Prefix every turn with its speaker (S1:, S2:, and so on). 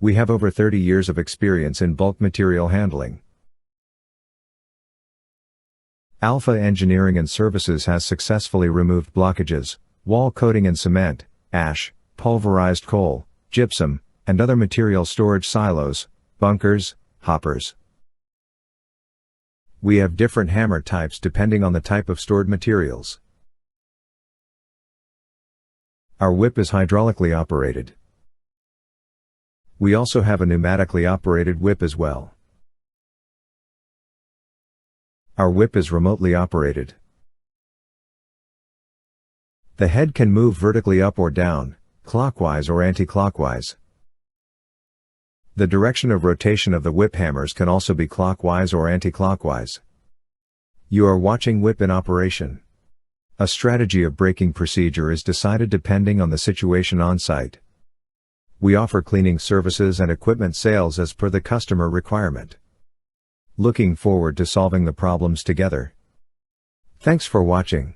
S1: We have over 30 years of experience in bulk material handling. Alpha Engineering and Services has successfully removed blockages, wall coating and cement, ash, pulverized coal, gypsum, and other material storage silos, bunkers, hoppers. We have different hammer types depending on the type of stored materials. Our whip is hydraulically operated. We also have a pneumatically operated whip as well. Our whip is remotely operated. The head can move vertically up or down, clockwise or anti-clockwise. The direction of rotation of the whip hammers can also be clockwise or anti-clockwise. You are watching Whip in operation. A strategy of braking procedure is decided depending on the situation on site. We offer cleaning services and equipment sales as per the customer requirement. Looking forward to solving the problems together. Thanks for watching.